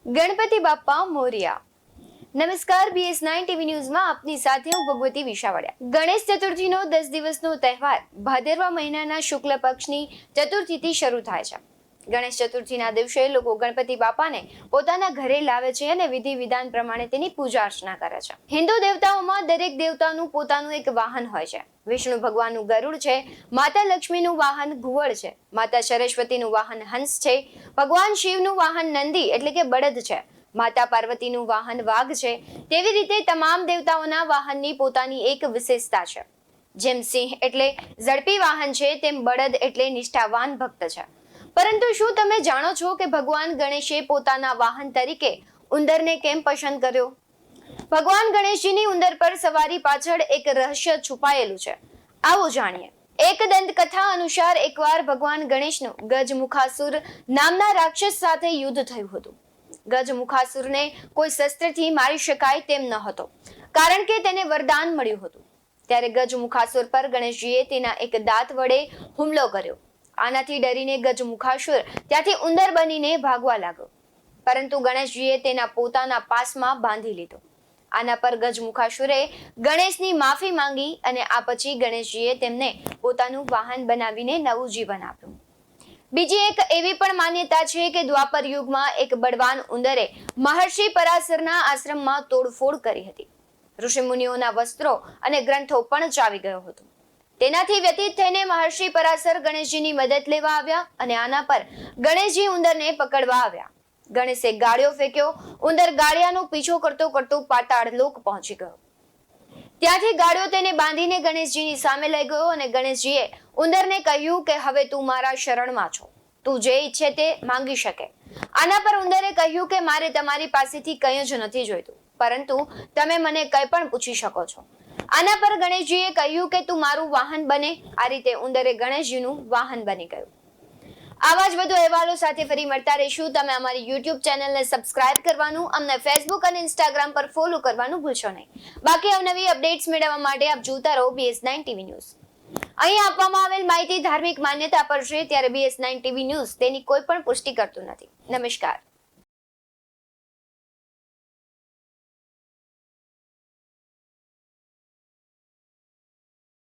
ગણપતિ બાપ્પા મોરિયા। નમસ્કાર, BS9 TV ન્યૂઝમાં આપની સાથે હું ભગવતી વિશાવડિયા। ગણેશ ચતુર્થીનો 10 દિવસનો તહેવાર ભાદરવા મહિનાના શુક્લ પક્ષની ચતુર્થીથી શરૂ થાય છે। ગણેશ ચતુર્થીના દિવસે લોકો ગણપતિ બાપાને પોતાના ઘરે લાવે છે અને વિધિ વિધાન પ્રમાણે તેની પૂજા અર્ચના કરે છે। હિન્દુ દેવતાઓમાં દરેક દેવતાનું પોતાનું એક વાહન હોય છે। વિષ્ણુ ભગવાનનું ગરુડ છે, માતા લક્ષ્મીનું વાહન ઘુવડ છે, માતા સરસ્વતીનું વાહન હંસ છે, ભગવાન શિવનું વાહન નંદી એટલે કે બળદ છે, માતા પાર્વતીનું વાહન વાઘ છે। તેવી રીતે તમામ દેવતાઓના વાહનની પોતાની એક વિશેષતા છે। જેમ સિંહ એટલે ઝડપી વાહન છે, તેમ બળદ એટલે નિષ્ઠાવાન ભક્ત છે। પરંતુ શું તમે જાણો છો કે ભગવાન ગણેશે પોતાના વાહન તરીકે ઉંદરને કેમ પસંદ કર્યો? ભગવાન ગણેશજીની ઉંદર પર સવારી પાછળ એક રહસ્ય છુપાયેલું છે। આવો જાણીએ। એક દંતકથા અનુસાર એકવાર ભગવાન ગણેશનું ગજમુખાસુર નામના રાક્ષસ સાથે યુદ્ધ થયું હતું। ગજમુખાસુરને કોઈ શસ્ત્રથી મારી શકાય તેમ ન હતો, કારણ કે તેને વરદાન મળ્યું હતું। ત્યારે ગજમુખાસુર પર ગણેશજીએ તેના એક દાંત વડે હુમલો કર્યો। આનાથી ડરીને ગજમુખાસુર ત્યાંથી ઉંદર બનીને ભાગવા લાગ્યો, પરંતુ ગણેશજીએ તેના પોતાના પાસમાં બાંધી લીધો। આના પર ગજમુખાસુરે ગણેશની માફી માંગી અને આ પછી ગણેશજીએ તેમને પોતાનું વાહન બનાવીને નવું જીવન આપ્યું। બીજી એક એવી પણ માન્યતા છે કે દ્વાપર યુગમાં એક બળવાન ઉંદરે મહર્ષિ પરાશરના આશ્રમમાં તોડફોડ કરી હતી। ઋષિમુનિઓના વસ્ત્રો અને ગ્રંથો પણ ચાવી ગયો હતો। તેનાથી વ્યતીત થઈને મહર્ષિ પરાશર ગણેશજીની મદદ લેવા આવ્યા અને આના પર ગણેશજી ઉંદરને પકડવા આવ્યા। ગણેશે ગાળિયો ફેંક્યો। ઉંદર ગાળિયાનો પીછો કરતો કરતો પાતાળ લોક પહોંચી ગયો। ત્યાંથી ગાળિયો તેને બાંધીને ગણેશજીની સામે લઈ ગયો અને ગણેશજીએ ઉંદરને કહ્યું કે હવે તું મારા શરણમાં છો, તું જે ઈચ્છે તે માંગી શકે। આના પર ઉંદરે કહ્યું કે મારે તમારી પાસેથી કંઈ જ નથી જોઈતું, પરંતુ તમે મને કંઈ પણ પૂછી શકો છો। આના પર ગણેશજીએ કહ્યું કે તું મારું વાહન બને। આ રીતે ઉંદરે ગણેશજીનું વાહન બની ગયું। આવા જ વધુ અહેવાલો સાથે ફરી મળતા રહીશું। તમે અમારી YouTube ચેનલને સબસ્ક્રાઇબ કરવાનું, અમને Facebook અને Instagram પર ફોલો કરવાનું ભૂલશો નહીં। બાકી અવનવી અપડેટ્સ મેળવવા માટે આપ જોતા રહો BS9 ટીવી ન્યૂઝ। અહીં આપવામાં આવેલ માહિતી ધાર્મિક માન્યતા પર છે, ત્યારે BS9 ટીવી ન્યૂઝ તેની કોઈ પણ પુષ્ટિ કરતું નથી। નમસ્કાર।